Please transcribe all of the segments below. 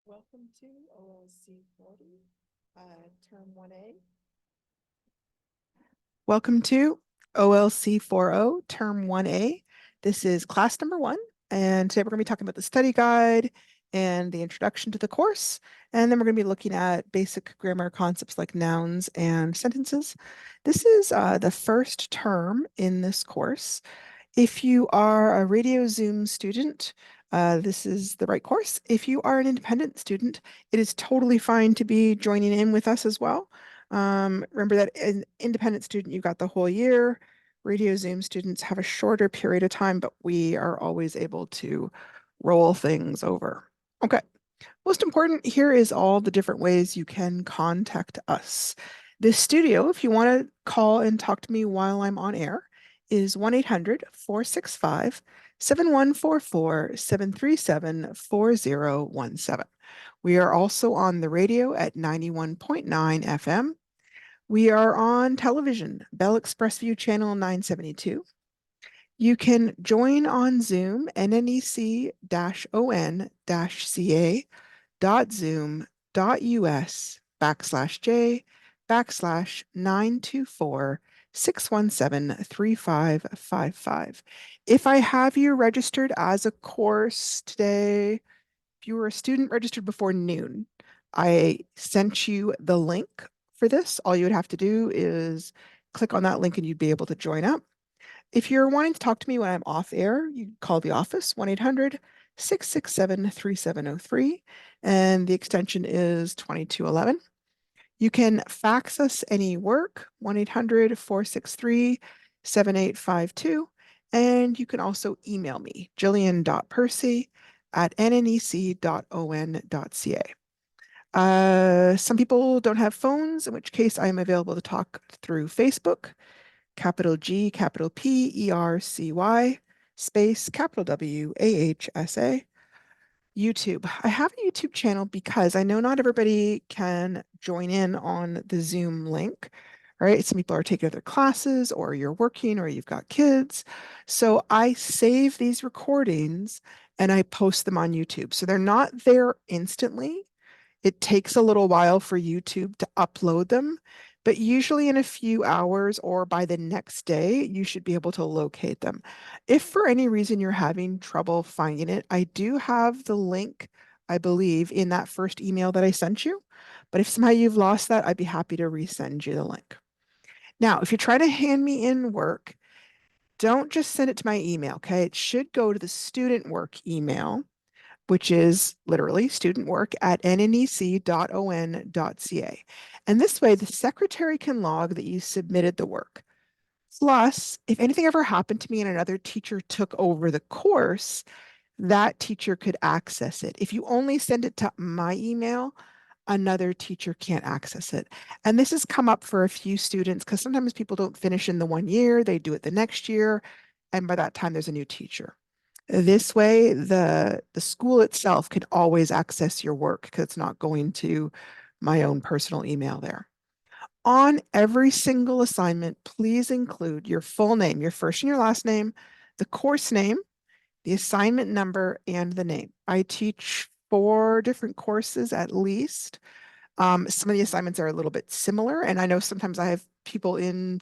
Welcome to OLC 40, Term 1A. Welcome to OLC 40, Term 1A. This is class number 1, and today we're going to be talking about the study guide and the introduction to the course, and then we're going to be looking at basic grammar concepts like nouns and sentences. This is the first term in this course. If you are a Radio Zoom student, this is the right course. If you are an independent student, it is totally fine to be joining in with us as well. Remember that an independent student, you've got the whole year. Radio Zoom students have a shorter period of time, but we are always able to roll things over. Okay. Most important, here is all the different ways you can contact us. This studio, if you want to call and talk to me while I'm on air, is 1-800-465-7144, 737-4017. We are also on the radio at 91.9 FM. We are on television, Bell Express View Channel 972. You can join on Zoom, nnec.zoom.us/j/924-617-3555. If I have you registered as a course today, if you were a student registered before noon, I sent you the link for this. All you would have to do is click on that link and you'd be able to join up. If you're wanting to talk to me when I'm off air, you call the office 1-800-667-3703, and the extension is 2211. You can fax us any work, 1-800-463-7852, and you can also email me, jillian.percy@nnec.on.ca. Some people don't have phones, in which case I am available to talk through Facebook, capital G, capital P, ERCY, space, capital W, AHSA. YouTube. I have a YouTube channel because I know not everybody can join in on the Zoom link, right? Some people are taking other classes, or you're working, or you've got kids. So I save these recordings and I post them on YouTube. So they're not there instantly. It takes a little while for YouTube to upload them, but usually in a few hours or by the next day, you should be able to locate them. If for any reason you're having trouble finding it, I do have the link, I believe, in that first email that I sent you. But if somehow you've lost that, I'd be happy to resend you the link. Now, if you're trying to hand me in work, don't just send it to my email, okay? It should go to the student work email, which is literally studentwork@nnec.on.ca. And this way, the secretary can log that you submitted the work. Plus, if anything ever happened to me and another teacher took over the course, that teacher could access it. If you only send it to my email, another teacher can't access it. And this has come up for a few students because sometimes people don't finish in the 1 year, they do it the next year, and by that time there's a new teacher. This way, the school itself can always access your work because it's not going to my own personal email there. On every single assignment, please include your full name, your first and your last name, the course name, the assignment number, and the name. I teach 4 different courses at least. Some of the assignments are a little bit similar, and I know sometimes I have people in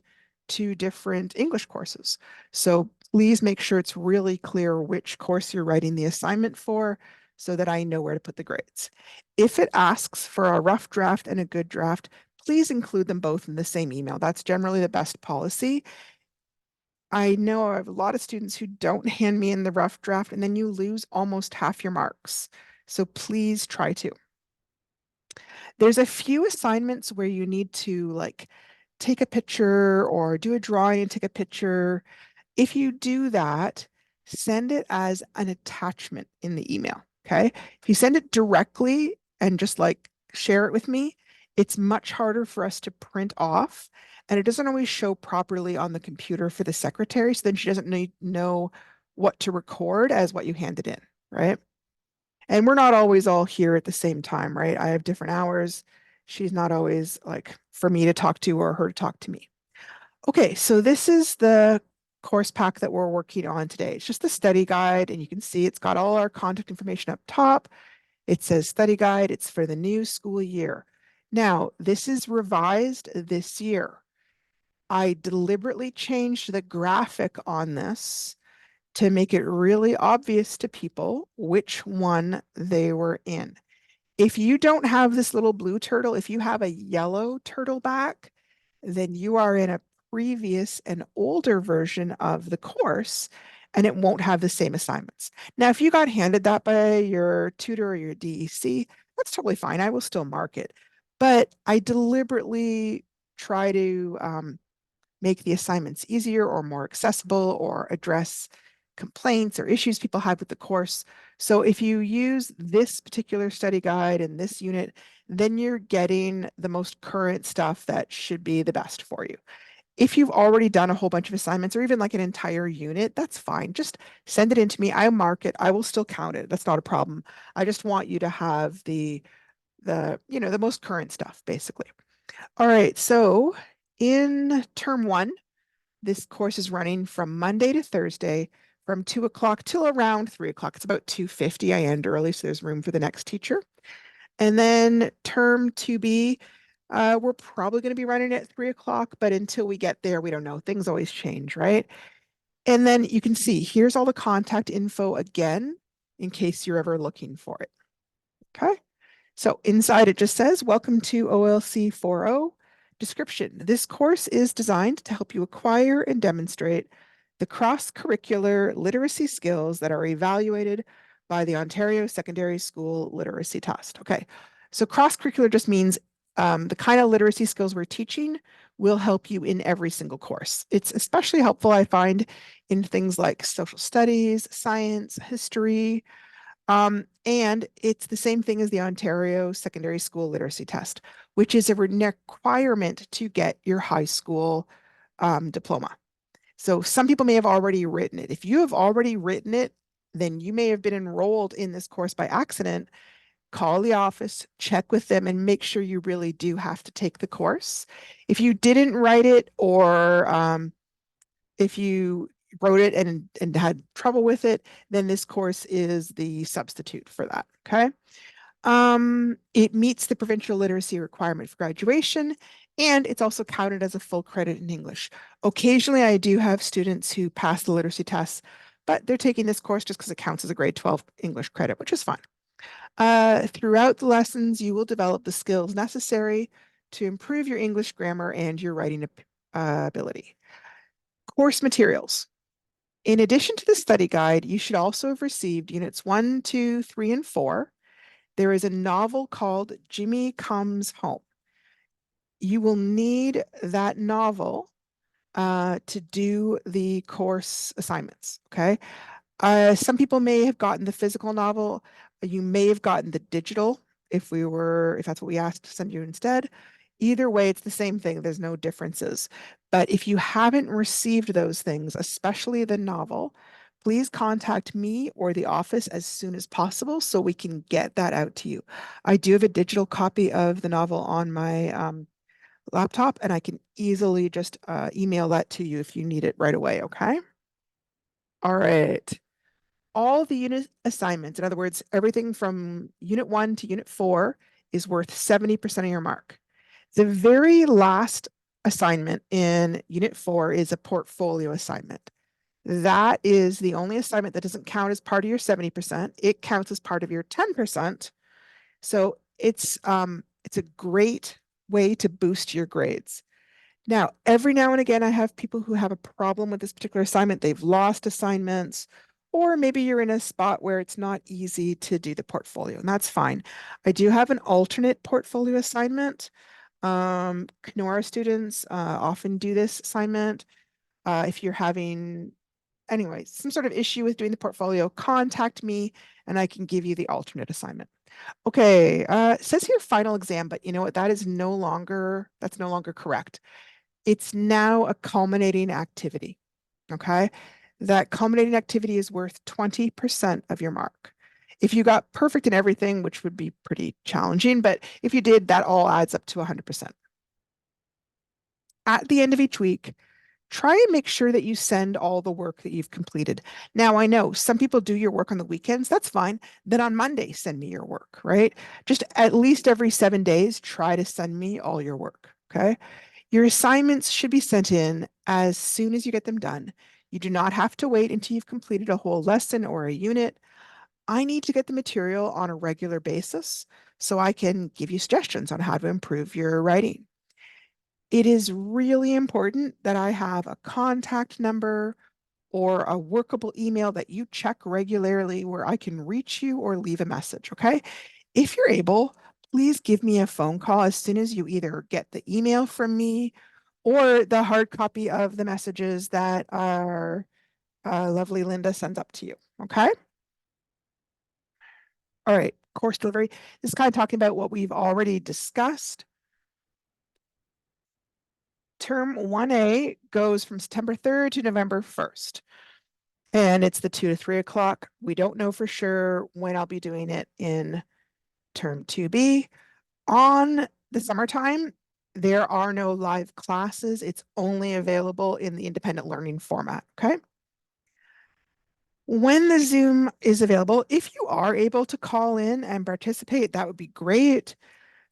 2 different English courses. So please make sure it's really clear which course you're writing the assignment for so that I know where to put the grades. If it asks for a rough draft and a good draft, please include them both in the same email. That's generally the best policy. I know I have a lot of students who don't hand me in the rough draft, and then you lose almost half your marks. So please try to. There's a few assignments where you need to like take a picture or do a drawing and take a picture. If you do that, send it as an attachment in the email. Okay. If you send it directly and just like share it with me, it's much harder for us to print off, and it doesn't always show properly on the computer for the secretary. So then she doesn't know what to record as what you handed in, right? And we're not always all here at the same time, right? I have different hours. She's not always like for me to talk to or her to talk to me. Okay, so this is the course pack that we're working on today. It's just the study guide, and you can see it's got all our contact information up top. It says study guide. It's for the new school year. Now, this is revised this year. I deliberately changed the graphic on this to make it really obvious to people which one they were in. If you don't have this little blue turtle, if you have a yellow turtle back, then you are in a previous and older version of the course, and it won't have the same assignments. Now, if you got handed that by your tutor or your DEC, that's totally fine. I will still mark it. But I deliberately try to make the assignments easier or more accessible or address complaints or issues people have with the course. So if you use this particular study guide in this unit, then you're getting the most current stuff that should be the best for you. If you've already done a whole bunch of assignments or even like an entire unit, that's fine. Just send it in to me. I mark it. I will still count it. That's not a problem. I just want you to have the most current stuff, basically. All right. So in term one, this course is running from Monday to Thursday from 2 o'clock till around 3 o'clock. It's about 2:50. I end early, so there's room for the next teacher. And then term 2B, we're probably going to be running at 3 o'clock, but until we get there, we don't know. Things always change, right? And then you can see here's all the contact info again in case you're ever looking for it. Okay. So inside it just says, welcome to OLC 4.0. Description. This course is designed to help you acquire and demonstrate the cross-curricular literacy skills that are evaluated by the Ontario Secondary School Literacy Test. Okay, so cross-curricular just means the kind of literacy skills we're teaching will help you in every single course. It's especially helpful, I find, in things like social studies, science, history, and it's the same thing as the Ontario Secondary School Literacy Test, which is a requirement to get your high school diploma. So some people may have already written it. If you have already written it, then you may have been enrolled in this course by accident. Call the office, check with them, and make sure you really do have to take the course. If you didn't write it, or if you wrote it and had trouble with it, then this course is the substitute for that. Okay. It meets the provincial literacy requirement for graduation, and it's also counted as a full credit in English. Occasionally, I do have students who pass the literacy tests, but they're taking this course just because it counts as a grade 12 English credit, which is fine. Throughout the lessons, you will develop the skills necessary to improve your English grammar and your writing ability. Course materials. In addition to the study guide, you should also have received units 1, 2, 3, and 4. There is a novel called Jimmy Comes Home. You will need that novel to do the course assignments, okay? Some people may have gotten the physical novel. You may have gotten the digital if that's what we asked to send you instead. Either way, it's the same thing. There's no differences. But if you haven't received those things, especially the novel, please contact me or the office as soon as possible so we can get that out to you. I do have a digital copy of the novel on my laptop, and I can easily just email that to you if you need it right away, okay? All right. All the unit assignments, in other words, everything from unit 1 to unit 4 is worth 70% of your mark. The very last assignment in unit 4 is a portfolio assignment. That is the only assignment that doesn't count as part of your 70%. It counts as part of your 10%. So it's a great way to boost your grades. Now, every now and again, I have people who have a problem with this particular assignment. They've lost assignments, or maybe you're in a spot where it's not easy to do the portfolio, and that's fine. I do have an alternate portfolio assignment. Kenora students often do this assignment. If you're having, anyway, some sort of issue with doing the portfolio, contact me and I can give you the alternate assignment. Okay, it says here final exam, but you know what? That's no longer correct. It's now a culminating activity. Okay, that culminating activity is worth 20% of your mark. If you got perfect in everything, which would be pretty challenging, but if you did, that all adds up to 100%. At the end of each week, try and make sure that you send all the work that you've completed. Now, I know some people do your work on the weekends. That's fine. Then on Monday, send me your work, right? Just at least every 7 days, try to send me all your work. Okay. Your assignments should be sent in as soon as you get them done. You do not have to wait until you've completed a whole lesson or a unit. I need to get the material on a regular basis so I can give you suggestions on how to improve your writing. It is really important that I have a contact number or a workable email that you check regularly where I can reach you or leave a message. Okay. If you're able, please give me a phone call as soon as you either get the email from me or the hard copy of the messages that our lovely Linda sends up to you. Okay. All right. Course delivery. This is kind of talking about what we've already discussed. Term 1A goes from September 3rd to November 1st. And it's the 2 to 3 o'clock. We don't know for sure when I'll be doing it in term 2B. On the summertime, there are no live classes. It's only available in the independent learning format. Okay. When the Zoom is available, if you are able to call in and participate, that would be great.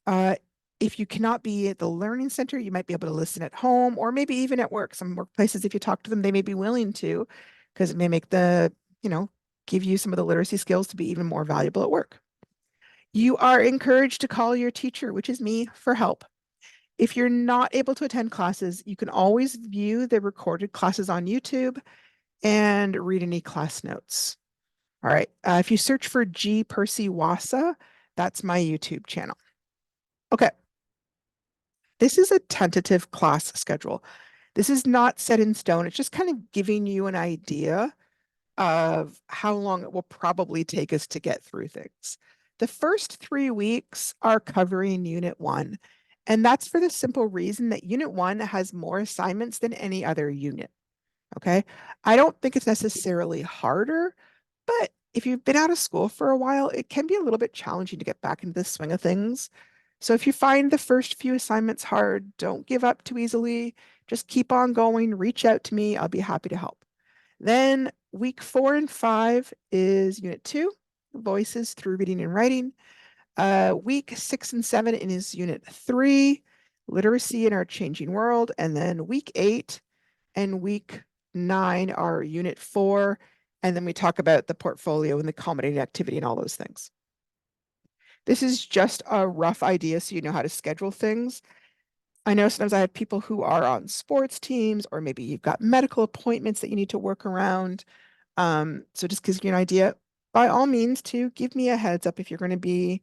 Uh, if you cannot be at the learning center, you might be able to listen at home or maybe even at work. Some workplaces, if you talk to them, they may be willing to, because it may make give you some of the literacy skills to be even more valuable at work. You are encouraged to call your teacher, which is me, for help. If you're not able to attend classes, you can always view the recorded classes on YouTube and read any class notes. All right. If you search for G. Percy Wassa, that's my YouTube channel. Okay. This is a tentative class schedule. This is not set in stone. It's just kind of giving you an idea of how long it will probably take us to get through things. The first 3 weeks are covering Unit 1, and that's for the simple reason that Unit 1 has more assignments than any other unit. Okay. I don't think it's necessarily harder, but if you've been out of school for a while, it can be a little bit challenging to get back into the swing of things. So if you find the first few assignments hard, don't give up too easily. Just keep on going. Reach out to me. I'll be happy to help. Then week 4 and 5 is Unit 2, Voices through Reading and Writing. Week 6 and 7 is Unit 3, Literacy in Our Changing World. And then week 8 and week 9 are Unit 4. And then we talk about the portfolio and the accommodating activity and all those things. This is just a rough idea so you know how to schedule things. I know sometimes I have people who are on sports teams, or maybe you've got medical appointments that you need to work around. So just gives you an idea, by all means, to give me a heads up if you're going to be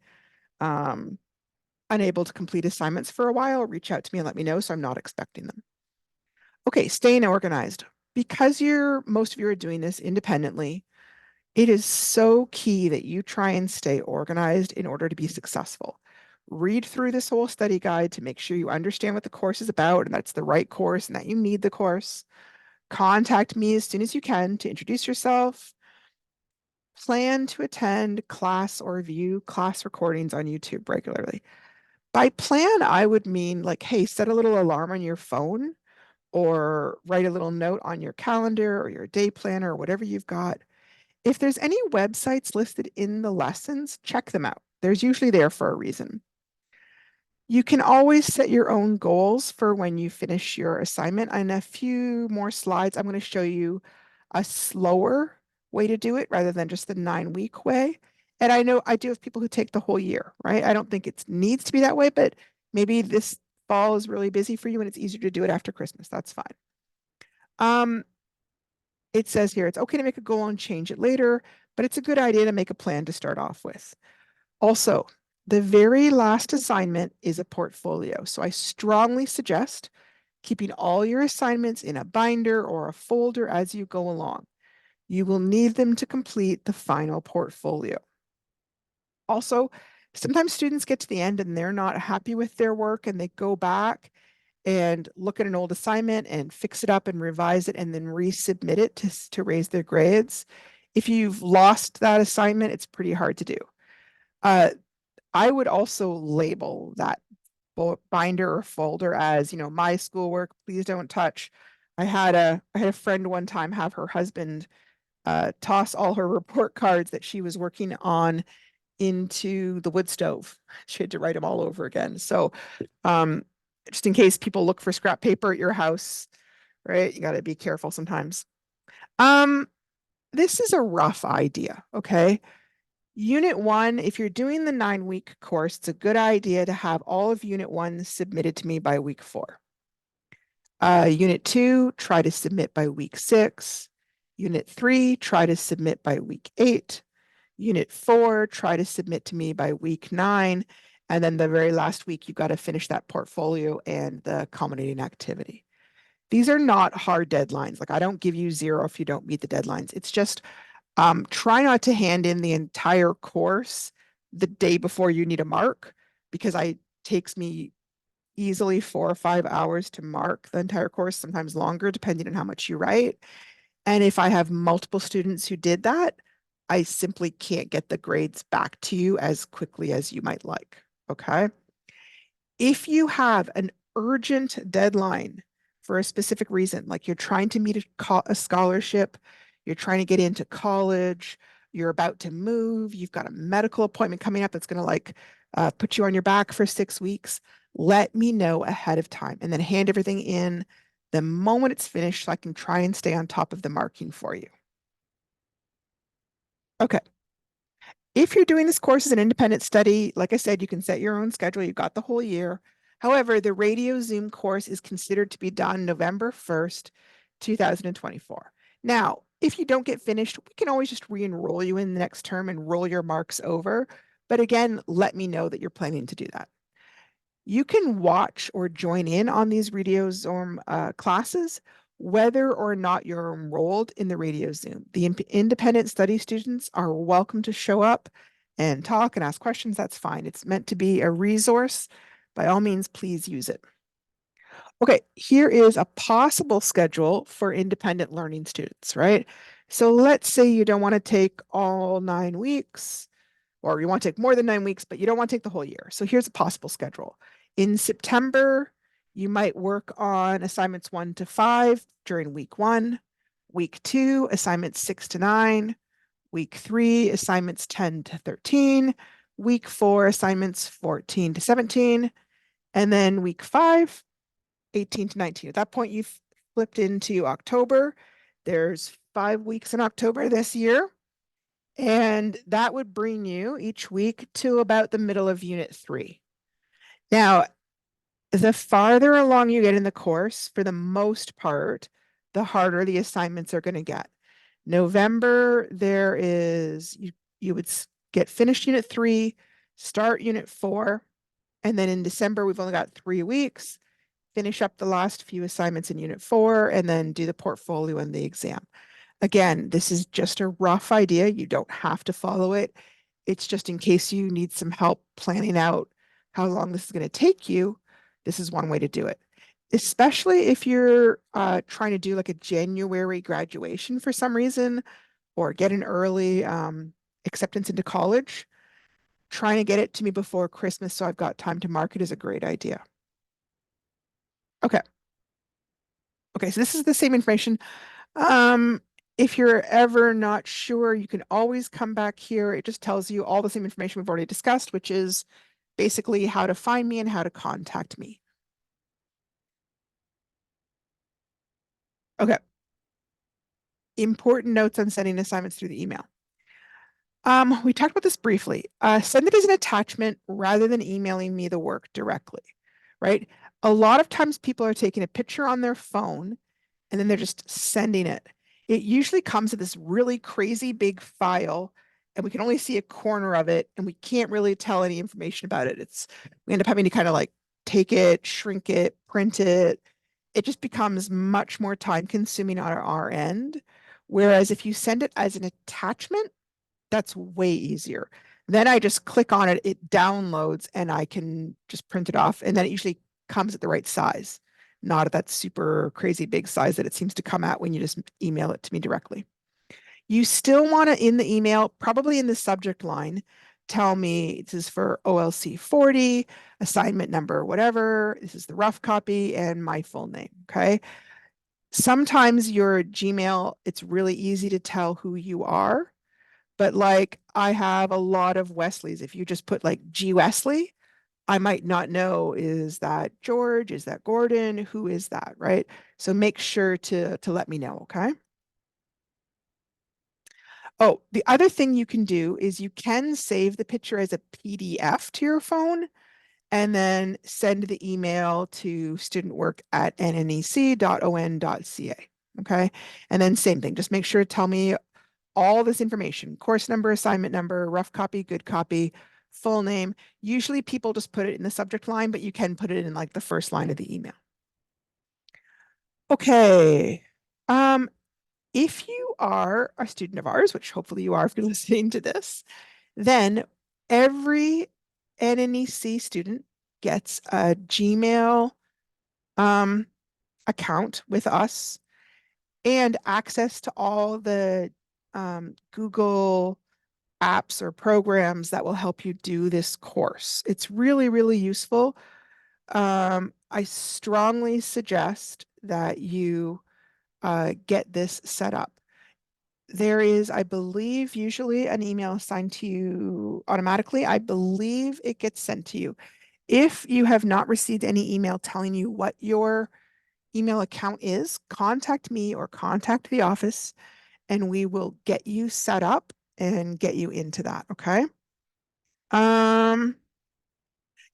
unable to complete assignments for a while. Reach out to me and let me know so I'm not expecting them. Okay, staying organized. Because most of you are doing this independently, it is so key that you try and stay organized in order to be successful. Read through this whole study guide to make sure you understand what the course is about and that's the right course and that you need the course. Contact me as soon as you can to introduce yourself. Plan to attend class or view class recordings on YouTube regularly. By plan, I would mean like, hey, set a little alarm on your phone or write a little note on your calendar or your day planner or whatever you've got. If there's any websites listed in the lessons, check them out. There's usually there for a reason. You can always set your own goals for when you finish your assignment. In a few more slides, I'm going to show you a slower way to do it rather than just the 9-week way. And I know I do have people who take the whole year, right? I don't think it needs to be that way, but maybe this fall is really busy for you and it's easier to do it after Christmas. That's fine. It says here, it's okay to make a goal and change it later, but it's a good idea to make a plan to start off with. Also, the very last assignment is a portfolio. So I strongly suggest keeping all your assignments in a binder or a folder as you go along. You will need them to complete the final portfolio. Also, sometimes students get to the end and they're not happy with their work and they go back and look at an old assignment and fix it up and revise it and then resubmit it to raise their grades. If you've lost that assignment, it's pretty hard to do. I would also label that binder or folder as, my schoolwork, please don't touch. I had a friend one time have her husband toss all her report cards that she was working on into the wood stove. She had to write them all over again. So um, just in case people look for scrap paper at your house, right? You got to be careful sometimes. Um, this is a rough idea, okay? Unit one, if you're doing the 9-week course, it's a good idea to have all of Unit one submitted to me by week 4. Unit 2, try to submit by week 6. Unit 3, try to submit by week 8. Unit 4, try to submit to me by week 9. And then the very last week, you've got to finish that portfolio and the accommodating activity. These are not hard deadlines. Like I don't give you 0 if you don't meet the deadlines. It's just try not to hand in the entire course the day before you need a mark, because it takes me easily 4 or 5 hours to mark the entire course, sometimes longer, depending on how much you write. And if I have multiple students who did that, I simply can't get the grades back to you as quickly as you might like. Okay. If you have an urgent deadline for a specific reason, like you're trying to meet a scholarship, you're trying to get into college, you're about to move, you've got a medical appointment coming up that's going to put you on your back for 6 weeks, let me know ahead of time and then hand everything in the moment it's finished so I can try and stay on top of the marking for you. Okay. If you're doing this course as an independent study, like I said, you can set your own schedule. You've got the whole year. However, the radio Zoom course is considered to be done November 1st, 2024. Now, if you don't get finished, we can always just re-enroll you in the next term and roll your marks over. But again, let me know that you're planning to do that. You can watch or join in on these radio Zoom classes, whether or not you're enrolled in the radio Zoom. The independent study students are welcome to show up and talk and ask questions. That's fine. It's meant to be a resource. By all means, please use it. Okay, here is a possible schedule for independent learning students, right? So let's say you don't want to take all 9 weeks, or you want to take more than 9 weeks, but you don't want to take the whole year. So here's a possible schedule. In September, you might work on assignments 1 to 5 during week 1, week 2, assignments 6 to 9, week 3, assignments 10 to 13, week 4, assignments 14 to 17, and then week 5, 18 to 19. At that point, you've flipped into October. There's 5 weeks in October this year. And that would bring you each week to about the middle of Unit 3. Now, the farther along you get in the course, for the most part, the harder the assignments are going to get. November, you would get finished Unit 3, start Unit 4, and then in December, we've only got 3 weeks, finish up the last few assignments in Unit 4, and then do the portfolio and the exam. Again, this is just a rough idea. You don't have to follow it. It's just in case you need some help planning out how long this is going to take you. This is one way to do it, especially if you're trying to do like a January graduation for some reason, or get an early acceptance into college. Trying to get it to me before Christmas so I've got time to mark it is a great idea. Okay. Okay, so this is the same information. Um, if you're ever not sure, you can always come back here. It just tells you all the same information we've already discussed, which is basically how to find me and how to contact me. Okay. Important notes on sending assignments through the email. We talked about this briefly. Send it as an attachment rather than emailing me the work directly, right? A lot of times people are taking a picture on their phone and then they're just sending it. It usually comes in this really crazy big file, and we can only see a corner of it, and we can't really tell any information about it. We end up having to kind of like take it, shrink it, print it. It just becomes much more time consuming on our end. Whereas if you send it as an attachment, that's way easier. Then I just click on it, it downloads, and I can just print it off. And then it usually comes at the right size, not at that super crazy big size that it seems to come at when you just email it to me directly. You still want to, in the email, probably in the subject line, tell me this is for OLC 40, assignment number, whatever. This is the rough copy and my full name. Okay. Sometimes your Gmail, it's really easy to tell who you are, but like I have a lot of Wesleys. If you just put like G Wesley, I might not know, is that George? Is that Gordon? Who is that, right? So make sure to let me know, okay? Oh, the other thing you can do is you can save the picture as a PDF to your phone and then send the email to studentwork@nnec.on.ca. Okay. And then same thing, just make sure to tell me all this information, course number, assignment number, rough copy, good copy, full name. Usually people just put it in the subject line, but you can put it in like the first line of the email. Okay. Um, if you are a student of ours, which hopefully you are if you're listening to this, then every NNEC student gets a Gmail um, account with us and access to all the Google apps or programs that will help you do this course. It's really, really useful. I strongly suggest that you get this set up. There is, I believe, usually an email assigned to you automatically. I believe it gets sent to you. If you have not received any email telling you what your email account is, contact me or contact the office and we will get you set up and get you into that. Okay. Um,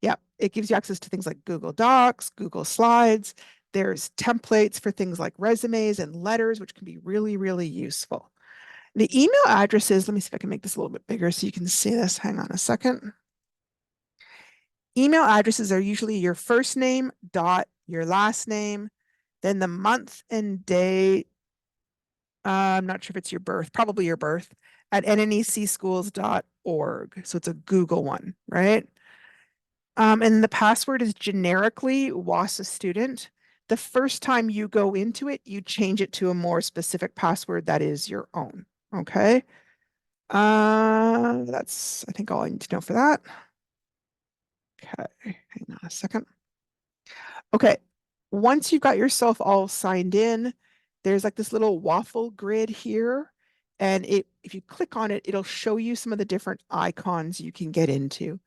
yeah, it gives you access to things like Google Docs, Google Slides. There's templates for things like resumes and letters, which can be really, really useful. The email addresses, let me see if I can make this a little bit bigger so you can see this. Hang on a second. Email addresses are usually your first name dot your last name, then the month and day. I'm not sure if it's your birth, probably your birth at nnecschools.org. So it's a Google one, right? And the password is generically WASA student. The first time you go into it, you change it to a more specific password that is your own. Okay. That's, I think, all I need to know for that. Okay, hang on a second. Okay, once you've got yourself all signed in, there's like this little waffle grid here. And if you click on it, it'll show you some of the different icons you can get into.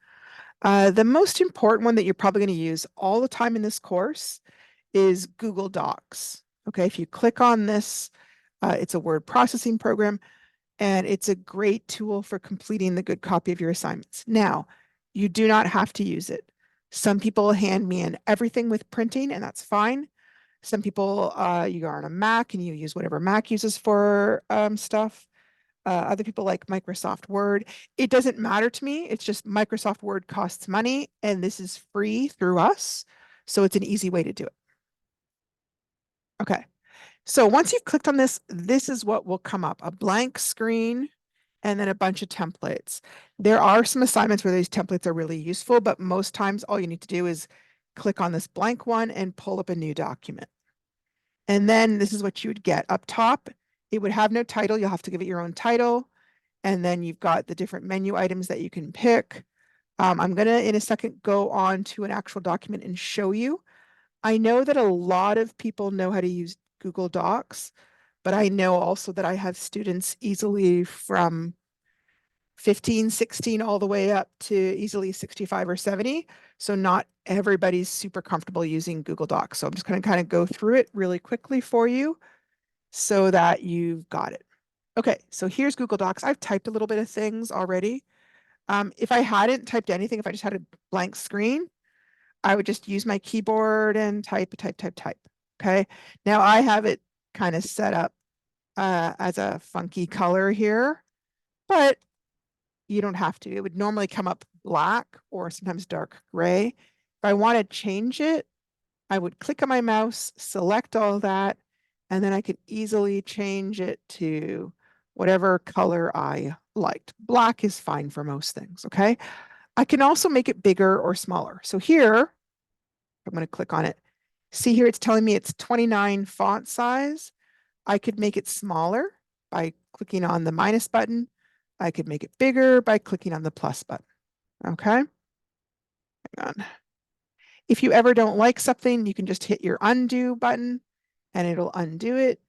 The most important one that you're probably going to use all the time in this course is Google Docs. Okay, if you click on this, it's a word processing program and it's a great tool for completing the good copy of your assignments. Now, you do not have to use it. Some people hand me in everything with printing, and that's fine. Some people, you are on a Mac and you use whatever Mac uses for stuff. Other people like Microsoft Word. It doesn't matter to me. It's just Microsoft Word costs money, and this is free through us. So it's an easy way to do it. Okay. So once you've clicked on this, this is what will come up, a blank screen and then a bunch of templates. There are some assignments where these templates are really useful, but most times all you need to do is click on this blank one and pull up a new document. And then this is what you would get. Up top, it would have no title. You'll have to give it your own title. And then you've got the different menu items that you can pick. I'm going to, in a second, go on to an actual document and show you. I know that a lot of people know how to use Google Docs, but I know also that I have students easily from 15, 16, all the way up to easily 65 or 70. So not everybody's super comfortable using Google Docs. So I'm just going to kind of go through it really quickly for you so that you've got it. Okay, so here's Google Docs. I've typed a little bit of things already. If I hadn't typed anything, if I just had a blank screen, I would just use my keyboard and type. Okay. Now I have it kind of set up as a funky color here, but you don't have to. It would normally come up black or sometimes dark gray. If I want to change it, I would click on my mouse, select all that, and then I could easily change it to whatever color I liked. Black is fine for most things, okay? I can also make it bigger or smaller. So here, I'm going to click on it. See here, it's telling me it's 29 font size. I could make it smaller by clicking on the minus button. I could make it bigger by clicking on the plus button. Okay. Hang on. If you ever don't like something, you can just hit your undo button and it'll undo it.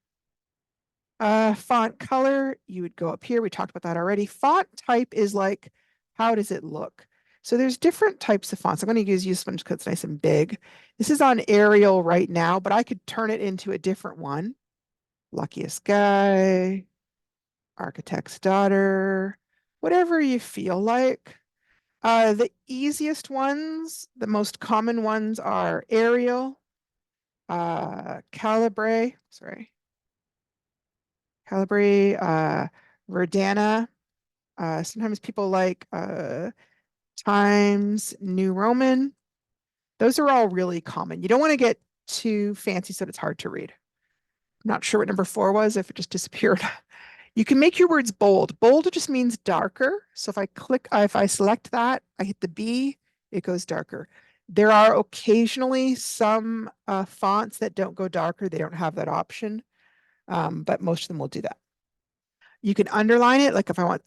Font color, you would go up here. We talked about that already. Font type is like, how does it look? So there's different types of fonts. I'm going to use this one because it's nice and big. This is on Arial right now, but I could turn it into a different one. Luckiest Guy, Architect's Daughter, whatever you feel like. The easiest ones, the most common ones are Arial, Calibre, Verdana. Sometimes people like Times New Roman. Those are all really common. You don't want to get too fancy so that it's hard to read. I'm not sure what number 4 was, if it just disappeared. You can make your words bold. Bold just means darker. So if I select that, I hit the B, it goes darker. There are occasionally some fonts that don't go darker. They don't have that option, but most of them will do that. You can underline it. Like if I want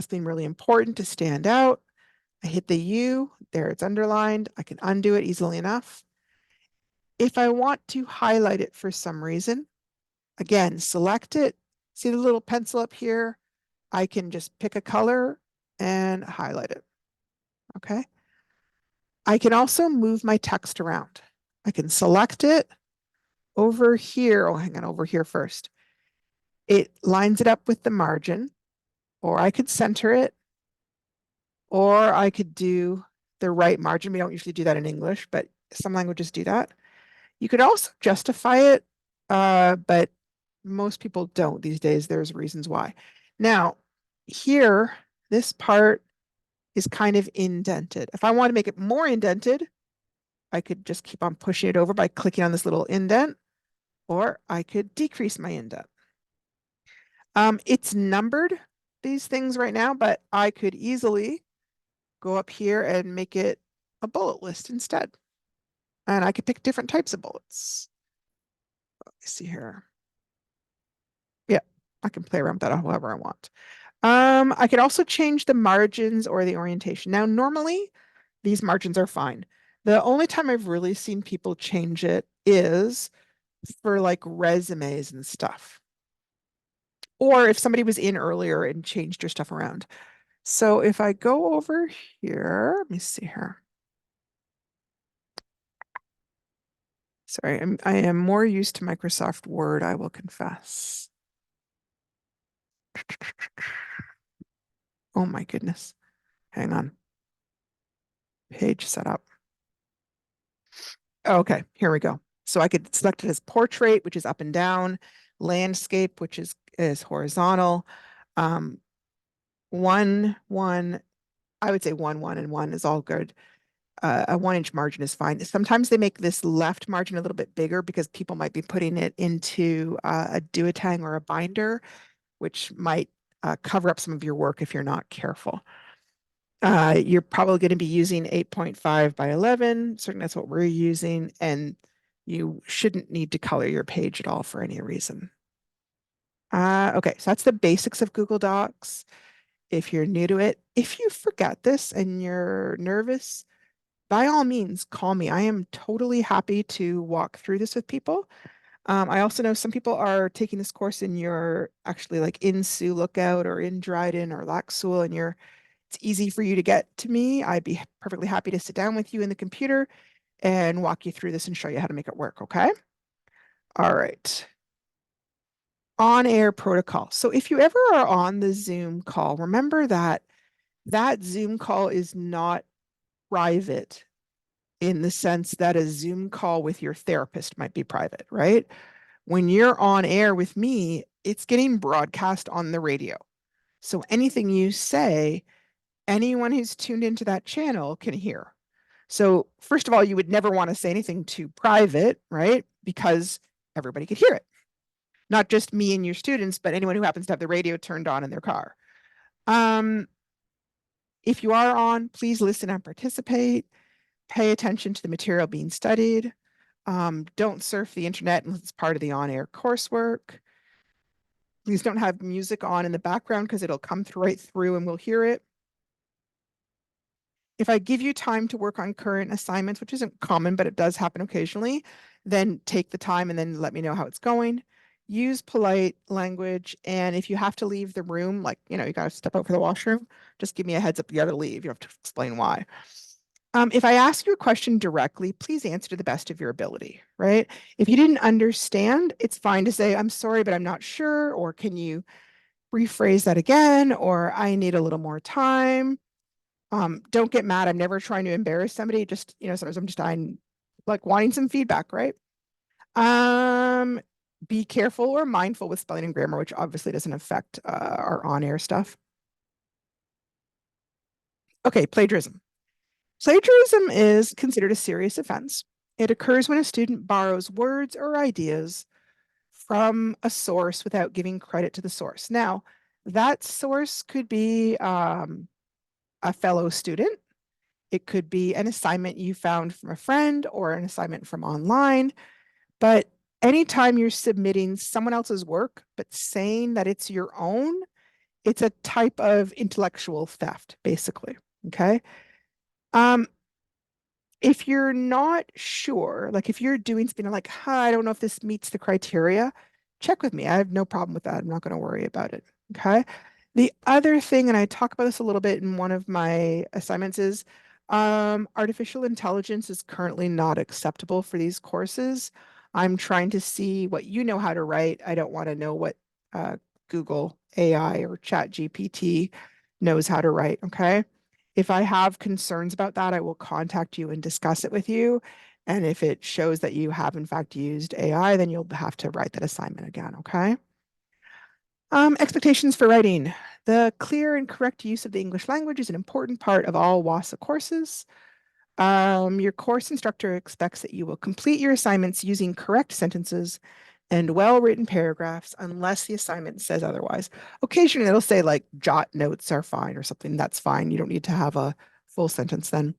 something really important to stand out, I hit the U, there it's underlined. I can undo it easily enough. If I want to highlight it for some reason, again, select it. See the little pencil up here? I can just pick a color and highlight it. Okay. I can also move my text around. I can select it over here. Oh, hang on, over here first. It lines it up with the margin, or I could center it, or I could do the right margin. We don't usually do that in English, but some languages do that. You could also justify it, but most people don't these days. There's reasons why. Now, here, this part is kind of indented. If I want to make it more indented, I could just keep on pushing it over by clicking on this little indent, or I could decrease my indent. It's numbered, these things right now, but I could easily go up here and make it a bullet list instead. And I could pick different types of bullets. Let me see here. Yeah, I can play around with that however I want. I could also change the margins or the orientation. Now, normally these margins are fine. The only time I've really seen people change it is for like resumes and stuff. Or if somebody was in earlier and changed your stuff around. So if I go over here, let me see here. Sorry, I am more used to Microsoft Word, I will confess. Oh my goodness. Hang on. Page setup. Okay, here we go. So I could select it as portrait, which is up and down, landscape, which is horizontal. One, I would say 1 and 1 is all good. A 1-inch margin is fine. Sometimes they make this left margin a little bit bigger because people might be putting it into a duotang or a binder, which might cover up some of your work if you're not careful. You're probably going to be using 8.5 by 11. Certainly that's what we're using, and you shouldn't need to color your page at all for any reason. Okay, so that's the basics of Google Docs. If you're new to it, if you forget this and you're nervous, by all means, call me. I am totally happy to walk through this with people. I also know some people are taking this course and you're actually like in Sioux Lookout or in Dryden or Lac Seul, and it's easy for you to get to me. I'd be perfectly happy to sit down with you in the computer and walk you through this and show you how to make it work, okay? All right. On-air protocol. So if you ever are on the Zoom call, remember that that Zoom call is not private in the sense that a Zoom call with your therapist might be private, right? When you're on air with me, it's getting broadcast on the radio. So anything you say, anyone who's tuned into that channel can hear. So first of all, you would never want to say anything too private, right? Because everybody could hear it. Not just me and your students, but anyone who happens to have the radio turned on in their car. If you are on, please listen and participate. Pay attention to the material being studied. Don't surf the internet unless it's part of the on-air coursework. Please don't have music on in the background because it'll come right through and we'll hear it. If I give you time to work on current assignments, which isn't common, but it does happen occasionally, then take the time and then let me know how it's going. Use polite language. And if you have to leave the room, like, you got to step out for the washroom, just give me a heads up. You got to leave. You have to explain why. If I ask you a question directly, please answer to the best of your ability, right? If you didn't understand, it's fine to say, I'm sorry, but I'm not sure. Or can you rephrase that again? Or I need a little more time. Don't get mad. I'm never trying to embarrass somebody. Just, sometimes I'm like wanting some feedback, right? Be careful or mindful with spelling and grammar, which obviously doesn't affect our on-air stuff. Okay, plagiarism. Plagiarism is considered a serious offense. It occurs when a student borrows words or ideas from a source without giving credit to the source. Now, that source could be a fellow student. It could be an assignment you found from a friend or an assignment from online. But anytime you're submitting someone else's work, but saying that it's your own, it's a type of intellectual theft, basically. Okay. Um, if you're not sure, like if you're doing something like, I don't know if this meets the criteria, check with me. I have no problem with that. I'm not going to worry about it. Okay. The other thing, and I talk about this a little bit in one of my assignments, is artificial intelligence is currently not acceptable for these courses. I'm trying to see what you know how to write. I don't want to know what Google AI or Chat GPT knows how to write. Okay. If I have concerns about that, I will contact you and discuss it with you. And if it shows that you have in fact used AI, then you'll have to write that assignment again. Okay. Expectations for writing. The clear and correct use of the English language is an important part of all WASA courses. Your course instructor expects that you will complete your assignments using correct sentences and well-written paragraphs unless the assignment says otherwise. Occasionally it'll say like jot notes are fine or something. That's fine. You don't need to have a full sentence then.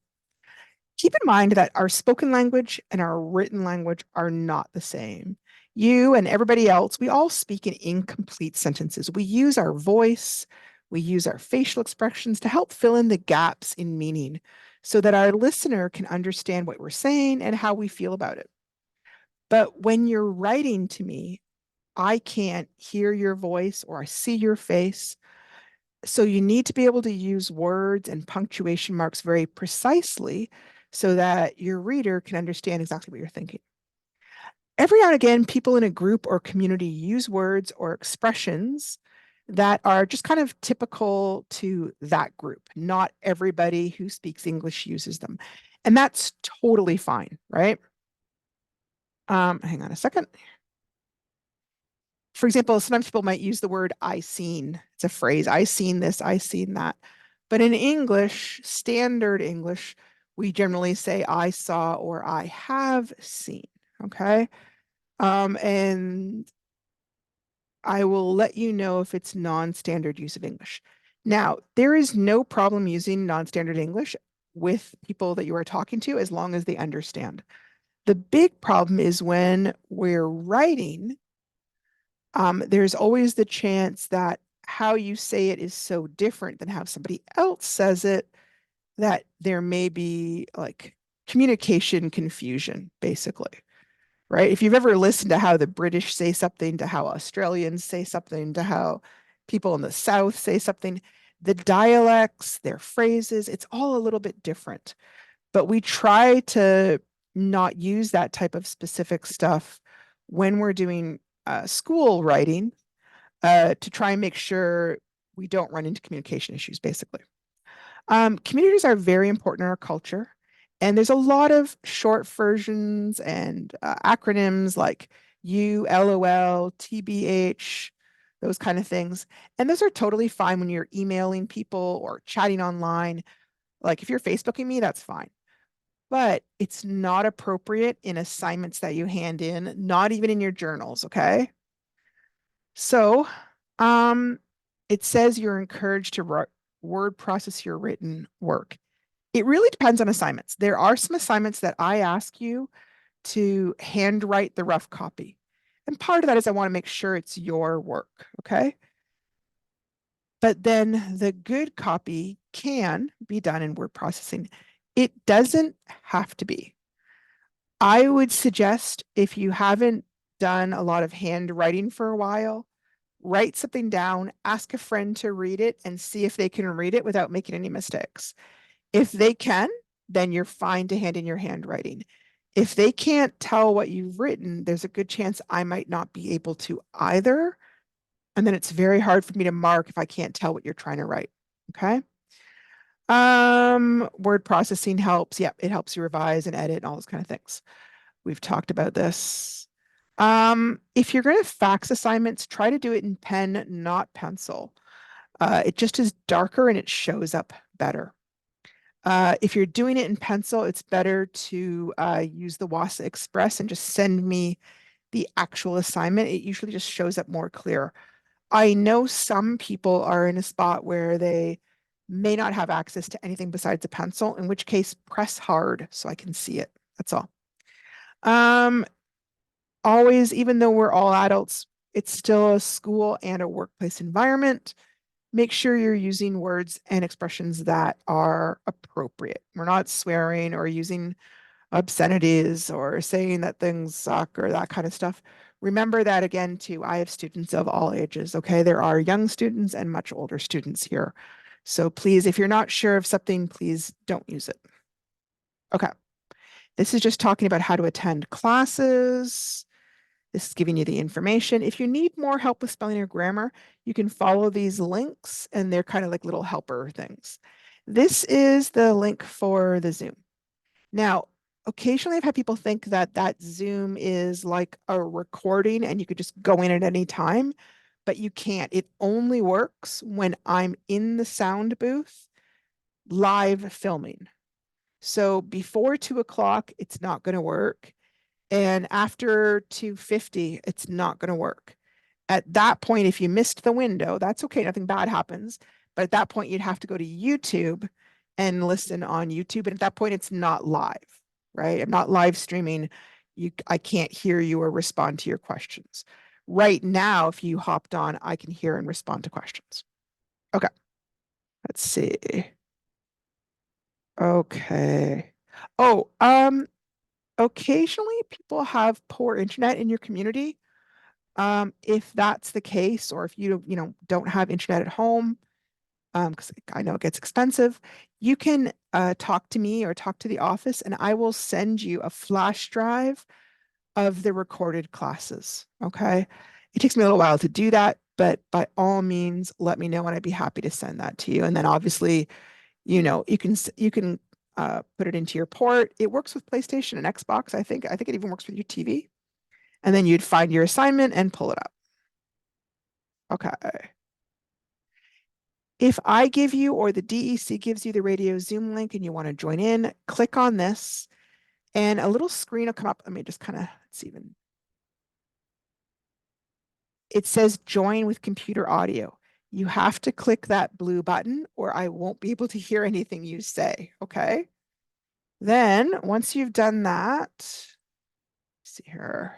Keep in mind that our spoken language and our written language are not the same. You and everybody else, we all speak in incomplete sentences. We use our voice, we use our facial expressions to help fill in the gaps in meaning so that our listener can understand what we're saying and how we feel about it. But when you're writing to me, I can't hear your voice or I see your face. So you need to be able to use words and punctuation marks very precisely so that your reader can understand exactly what you're thinking. Every now and again, people in a group or community use words or expressions that are just kind of typical to that group. Not everybody who speaks English uses them. And that's totally fine, right? Hang on a second. For example, sometimes people might use the word I seen. It's a phrase, I seen this, I seen that. But in English, standard English, we generally say I saw or I have seen. Okay. And I will let you know if it's non-standard use of English. Now, there is no problem using non-standard English with people that you are talking to as long as they understand. The big problem is when we're writing, there's always the chance that how you say it is so different than how somebody else says it that there may be like communication confusion, basically, right? If you've ever listened to how the British say something, to how Australians say something, to how people in the South say something, the dialects, their phrases, it's all a little bit different. But we try to not use that type of specific stuff when we're doing school writing to try and make sure we don't run into communication issues, basically. Communities are very important in our culture. And there's a lot of short versions and acronyms like U, LOL, TBH, those kind of things. And those are totally fine when you're emailing people or chatting online. Like if you're Facebooking me, that's fine. But it's not appropriate in assignments that you hand in, not even in your journals, okay? So, it says you're encouraged to word process your written work. It really depends on assignments. There are some assignments that I ask you to handwrite the rough copy. And part of that is I want to make sure it's your work, okay? But then the good copy can be done in word processing. It doesn't have to be. I would suggest if you haven't done a lot of handwriting for a while, write something down, ask a friend to read it, and see if they can read it without making any mistakes. If they can, then you're fine to hand in your handwriting. If they can't tell what you've written, there's a good chance I might not be able to either. And then it's very hard for me to mark if I can't tell what you're trying to write. Okay. Word processing helps. Yep, it helps you revise and edit and all those kind of things. We've talked about this. If you're going to fax assignments, try to do it in pen, not pencil. It just is darker and it shows up better. If you're doing it in pencil, it's better to use the WASA Express and just send me the actual assignment. It usually just shows up more clear. I know some people are in a spot where they may not have access to anything besides a pencil, in which case press hard so I can see it. That's all. Um, Always, even though we're all adults, it's still a school and a workplace environment. Make sure you're using words and expressions that are appropriate. We're not swearing or using obscenities or saying that things suck or that kind of stuff. Remember that again, too. I have students of all ages. Okay. There are young students and much older students here. So please, if you're not sure of something, please don't use it. Okay. This is just talking about how to attend classes. This is giving you the information. If you need more help with spelling or grammar, you can follow these links and they're kind of like little helper things. This is the link for the Zoom. Now, occasionally I've had people think that that Zoom is like a recording and you could just go in at any time, but you can't. It only works when I'm in the sound booth live filming. So before 2 o'clock, it's not going to work. And after 2:50, it's not going to work. At that point, if you missed the window, that's okay. Nothing bad happens. But at that point, you'd have to go to YouTube and listen on YouTube. And at that point, it's not live, right? I'm not live streaming. I can't hear you or respond to your questions. Right now, if you hopped on, I can hear and respond to questions. Okay. Let's see. Okay. Oh, occasionally people have poor internet in your community. If that's the case, or if you don't have internet at home, because I know it gets expensive, you can talk to me or talk to the office, and I will send you a flash drive of the recorded classes. Okay. It takes me a little while to do that, but by all means, let me know and I'd be happy to send that to you. And then obviously, you can put it into your port. It works with PlayStation and Xbox. I think it even works with your TV. And then you'd find your assignment and pull it up. Okay. If I give you or the DEC gives you the radio Zoom link and you want to join in, click on this and a little screen will come up. Let me just kind of, let's even. It says join with computer audio. You have to click that blue button or I won't be able to hear anything you say. Okay. Then once you've done that, let's see here,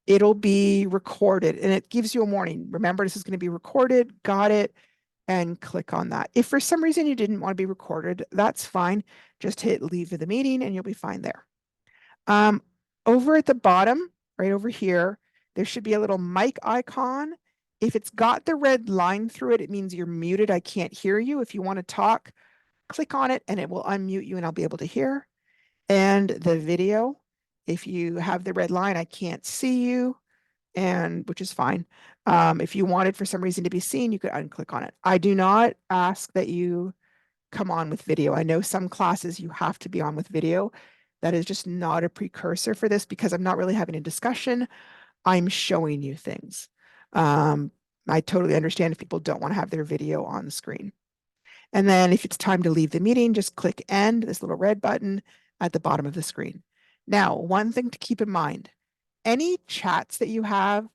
it'll be recorded and it gives you a warning. Remember, this is going to be recorded. Got it. And click on that. If for some reason you didn't want to be recorded, that's fine. Just hit leave the meeting and you'll be fine there. Over at the bottom, right over here, there should be a little mic icon. If it's got the red line through it, it means you're muted. I can't hear you. If you want to talk, click on it and it will unmute you and I'll be able to hear. And the video, if you have the red line, I can't see you, and which is fine. If you wanted for some reason to be seen, you could unclick on it. I do not ask that you come on with video. I know some classes you have to be on with video. That is just not a precursor for this because I'm not really having a discussion. I'm showing you things. I totally understand if people don't want to have their video on the screen. And then if it's time to leave the meeting, just click end, this little red button at the bottom of the screen. Now, one thing to keep in mind, any chats that you have,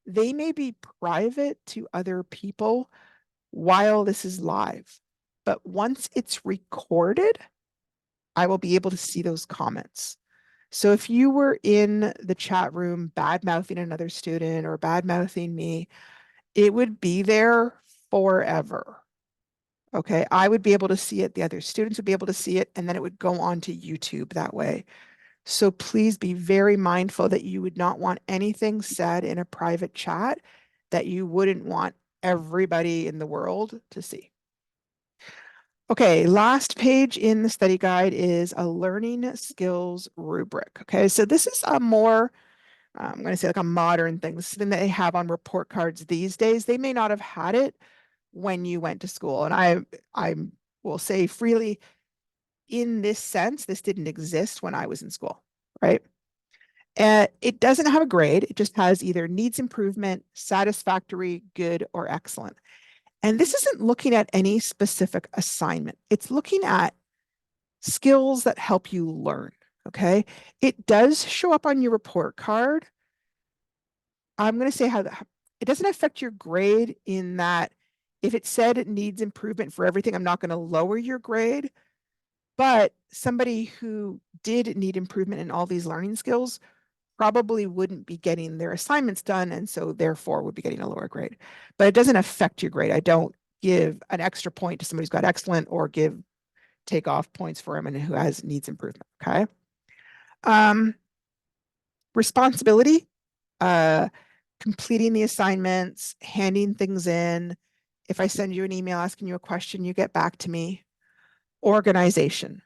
they may be private to other people while this is live. But once it's recorded, I will be able to see those comments. So if you were in the chat room bad mouthing another student or bad mouthing me, it would be there forever. Okay, I would be able to see it, the other students would be able to see it, and then it would go on to YouTube that way. So please be very mindful that you would not want anything said in a private chat that you wouldn't want everybody in the world to see. Okay, last page in the study guide is a learning skills rubric. Okay, so this is a more, I'm going to say like a modern thing, this is something that they have on report cards these days. They may not have had it when you went to school. And I will say freely, in this sense, this didn't exist when I was in school, right? It doesn't have a grade. It just has either needs improvement, satisfactory, good, or excellent. And this isn't looking at any specific assignment. It's looking at skills that help you learn. Okay. It does show up on your report card. I'm going to say how it doesn't affect your grade in that if it said it needs improvement for everything, I'm not going to lower your grade. But somebody who did need improvement in all these learning skills probably wouldn't be getting their assignments done, and so therefore would be getting a lower grade. But it doesn't affect your grade. I don't give an extra point to somebody who's got excellent or take off points for him and who has needs improvement. Okay. Responsibility, completing the assignments, handing things in. If I send you an email asking you a question, you get back to me. Organization.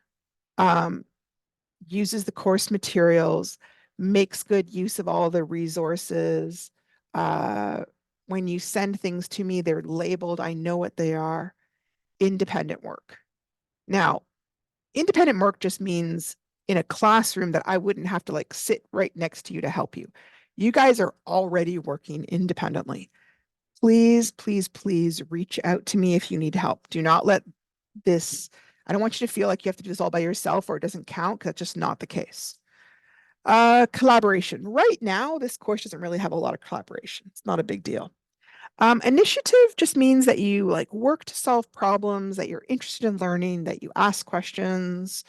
Uses the course materials, makes good use of all the resources. When you send things to me, they're labeled. I know what they are. Independent work. Now, independent work just means in a classroom that I wouldn't have to like sit right next to you to help you. You guys are already working independently. Please, please, please reach out to me if you need help. Do not let this, I don't want you to feel like you have to do this all by yourself or it doesn't count, because that's just not the case. Collaboration. Right now, this course doesn't really have a lot of collaboration. It's not a big deal. Initiative just means that you like work to solve problems, that you're interested in learning, that you ask questions.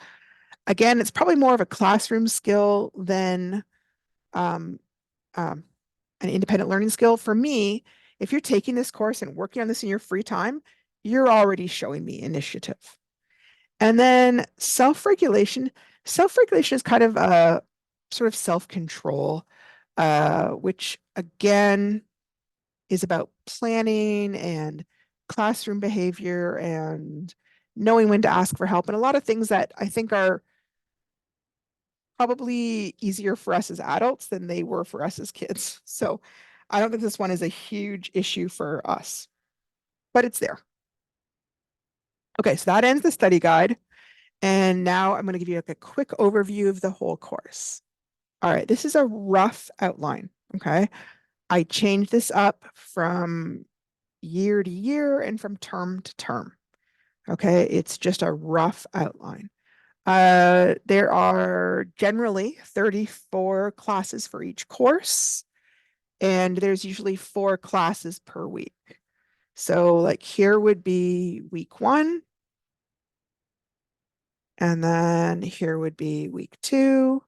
Again, it's probably more of a classroom skill than um, um, an independent learning skill. For me, if you're taking this course and working on this in your free time, you're already showing me initiative. And then self-regulation. Self-regulation is kind of a sort of self-control, which again is about planning and classroom behavior and knowing when to ask for help and a lot of things that I think are probably easier for us as adults than they were for us as kids. So I don't think this one is a huge issue for us, but it's there. Okay, so that ends the study guide. And now I'm going to give you like a quick overview of the whole course. All right, this is a rough outline. Okay. I changed this up from year to year and from term to term. Okay, it's just a rough outline. There are generally 34 classes for each course, and there's usually 4 classes per week. So like here would be week 1, and then here would be week 2.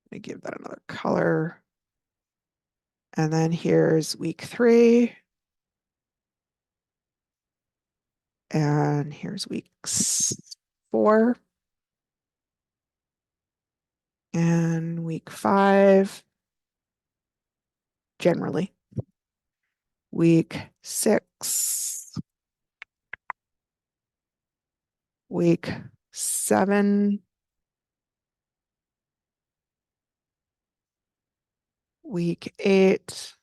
Let me give that another color. And then here's week 3. And here's week 4. And week 5, generally. Week 6. Week 7. Week 8. Let's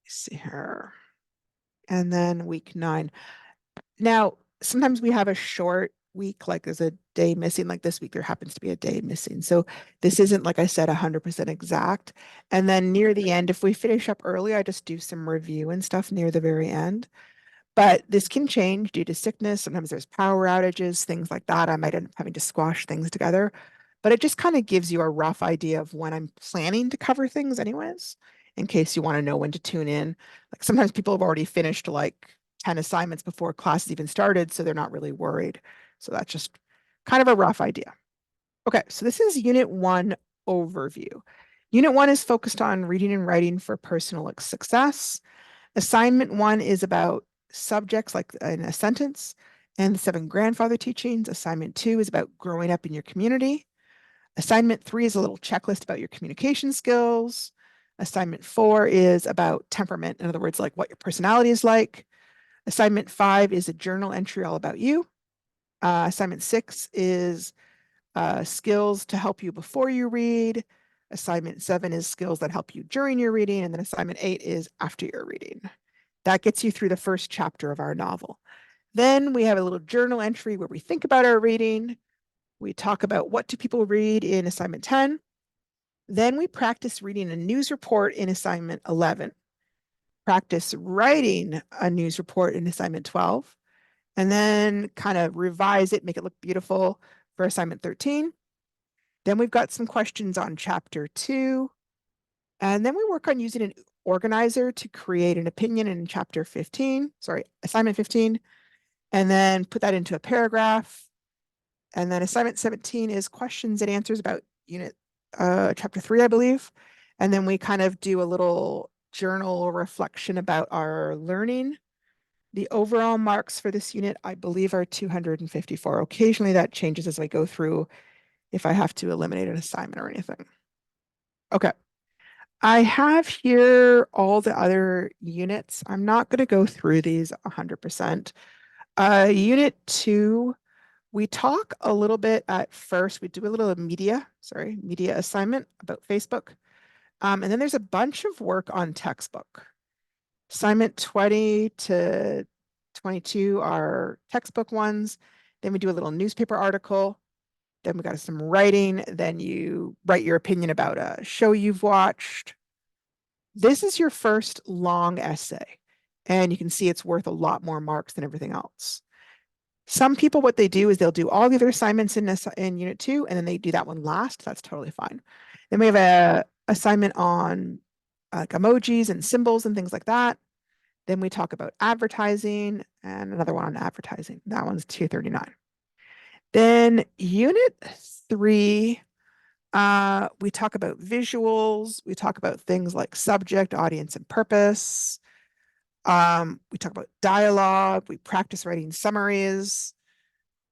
see here. And then week 9. Now, sometimes we have a short week, like there's a day missing, like this week, there happens to be a day missing. So this isn't, like I said, 100% exact. And then near the end, if we finish up early, I just do some review and stuff near the very end. But this can change due to sickness. Sometimes there's power outages, things like that. I might end up having to squash things together. But it just kind of gives you a rough idea of when I'm planning to cover things anyways, in case you want to know when to tune in. Like sometimes people have already finished like 10 assignments before classes even started, so they're not really worried. So that's just kind of a rough idea. Okay, so this is Unit 1 overview. Unit 1 is focused on reading and writing for personal success. Assignment 1 is about subjects like in a sentence, and the 7 grandfather teachings. Assignment 2 is about growing up in your community. Assignment 3 is a little checklist about your communication skills. Assignment 4 is about temperament. In other words, like what your personality is like. Assignment 5 is a journal entry all about you. Assignment 6 is skills to help you before you read. Assignment 7 is skills that help you during your reading. And then assignment 8 is after your reading. That gets you through the first chapter of our novel. Then we have a little journal entry where we think about our reading. We talk about what do people read in assignment 10. Then we practice reading a news report in assignment 11. Practice writing a news report in assignment 12. And then kind of revise it, make it look beautiful for assignment 13. Then we've got some questions on chapter 2. And then we work on using an organizer to create an opinion in chapter 15, assignment 15, and then put that into a paragraph. And then assignment 17 is questions and answers about chapter 3, I believe. And then we kind of do a little journal reflection about our learning. The overall marks for this unit, I believe, are 254. Occasionally that changes as I go through if I have to eliminate an assignment or anything. Okay. I have here all the other units. I'm not going to go through these 100%. Unit 2, we talk a little bit at first. We do a little media assignment about Facebook. And then there's a bunch of work on textbook. Assignment 20 to 22 are textbook ones. Then we do a little newspaper article. Then we got some writing. Then you write your opinion about a show you've watched. This is your first long essay. And you can see it's worth a lot more marks than everything else. Some people, what they do is they'll do all the other assignments in unit 2, and then they do that one last. That's totally fine. Then we have a assignment on like emojis and symbols and things like that. Then we talk about advertising and another one on advertising. That one's 239. Then unit 3, we talk about visuals. We talk about things like subject, audience, and purpose. We talk about dialogue. We practice writing summaries,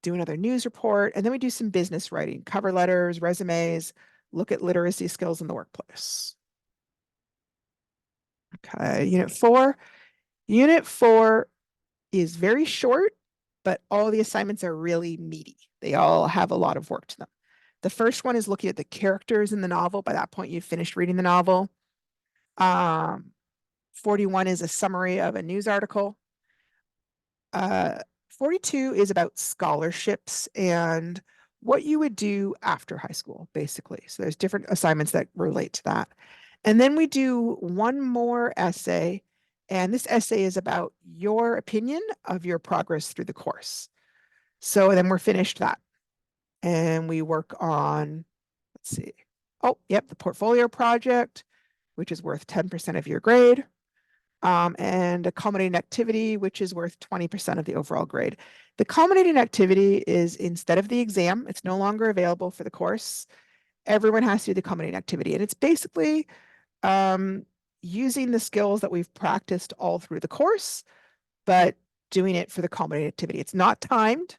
do another news report, and then we do some business writing, cover letters, resumes, look at literacy skills in the workplace. Okay, unit 4. Unit 4 is very short, but all the assignments are really meaty. They all have a lot of work to them. The first one is looking at the characters in the novel. By that point, you've finished reading the novel. 41 is a summary of a news article. 42 is about scholarships and what you would do after high school, basically. So there's different assignments that relate to that. And then we do one more essay, and this essay is about your opinion of your progress through the course. So then we're finished that. And we work on, let's see. Oh, yep, the portfolio project, which is worth 10% of your grade. And a culminating activity, which is worth 20% of the overall grade. The culminating activity is instead of the exam, it's no longer available for the course. Everyone has to do the culminating activity. And it's basically using the skills that we've practiced all through the course, but doing it for the culminating activity. It's not timed.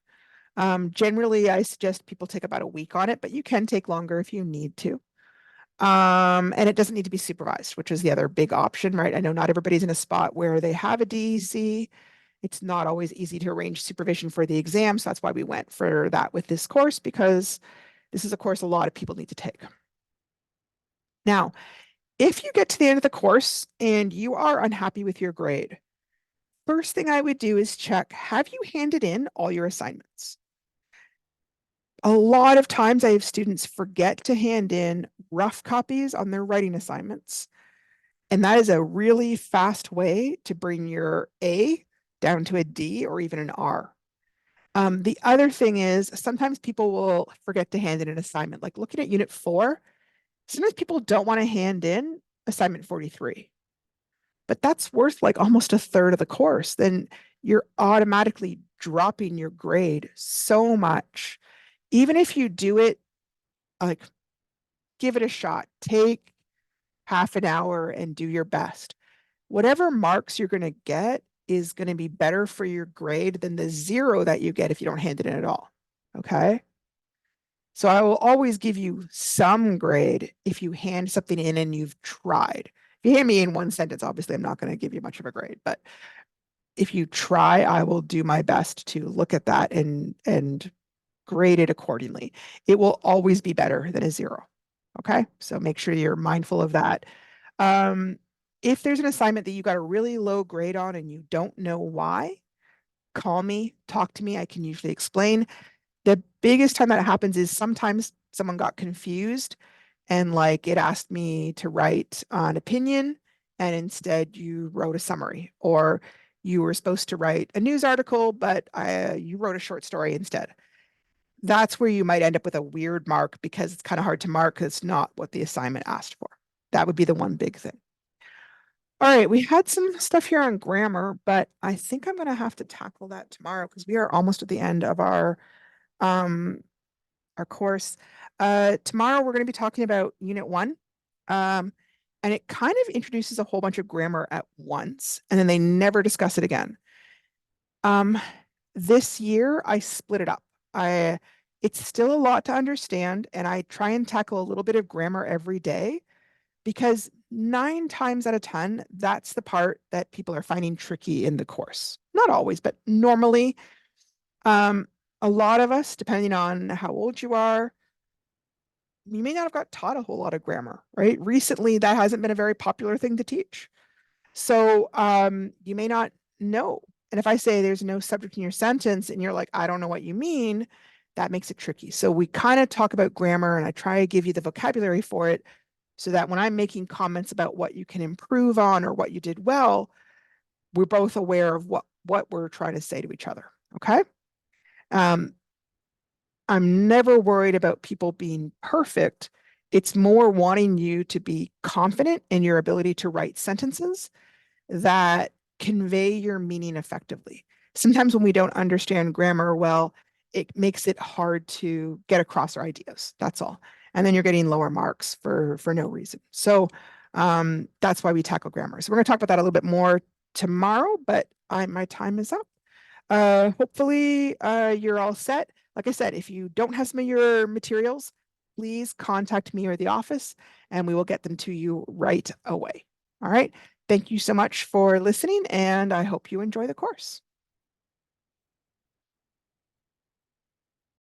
Generally, I suggest people take about a week on it, but you can take longer if you need to. And it doesn't need to be supervised, which is the other big option, right? I know not everybody's in a spot where they have a DEC. It's not always easy to arrange supervision for the exam. So that's why we went for that with this course, because this is a course a lot of people need to take. Now, if you get to the end of the course and you are unhappy with your grade, first thing I would do is check, have you handed in all your assignments? A lot of times I have students forget to hand in rough copies on their writing assignments. And that is a really fast way to bring your A down to a D or even an R. The other thing is sometimes people will forget to hand in an assignment. Like looking at unit 4, sometimes people don't want to hand in assignment 43. But that's worth like almost a third of the course. Then you're automatically dropping your grade so much. Even if you do it, like give it a shot, take half an hour and do your best. Whatever marks you're going to get is going to be better for your grade than the 0 that you get if you don't hand it in at all. Okay. So I will always give you some grade if you hand something in and you've tried. If you hand me in one sentence, obviously I'm not going to give you much of a grade, but if you try, I will do my best to look at that and grade it accordingly. It will always be better than a 0. Okay. So make sure you're mindful of that. Um, if there's an assignment that you got a really low grade on and you don't know why, call me, talk to me. I can usually explain. The biggest time that happens is sometimes someone got confused and like it asked me to write an opinion and instead you wrote a summary, or you were supposed to write a news article, but you wrote a short story instead. That's where you might end up with a weird mark because it's kind of hard to mark because it's not what the assignment asked for. That would be the one big thing. All right, we had some stuff here on grammar, but I think I'm going to have to tackle that tomorrow because we are almost at the end of um our course. Tomorrow we're going to be talking about Unit 1. And it kind of introduces a whole bunch of grammar at once, and then they never discuss it again. This year I split it up. It's still a lot to understand, and I try and tackle a little bit of grammar every day because 9 times out of 10, that's the part that people are finding tricky in the course. Not always, but normally. A lot of us, depending on how old you are, you may not have got taught a whole lot of grammar, right? Recently, that hasn't been a very popular thing to teach. So you may not know. And if I say there's no subject in your sentence and you're like, I don't know what you mean, that makes it tricky. So we kind of talk about grammar and I try to give you the vocabulary for it so that when I'm making comments about what you can improve on or what you did well, we're both aware of what we're trying to say to each other. Okay. I'm never worried about people being perfect. It's more wanting you to be confident in your ability to write sentences that convey your meaning effectively. Sometimes when we don't understand grammar well, it makes it hard to get across our ideas. That's all. And then you're getting lower marks for no reason. So that's why we tackle grammar. So we're going to talk about that a little bit more tomorrow, but my time is up. Hopefully you're all set. Like I said, if you don't have some of your materials, please contact me or the office and we will get them to you right away. All right. Thank you so much for listening and I hope you enjoy the course.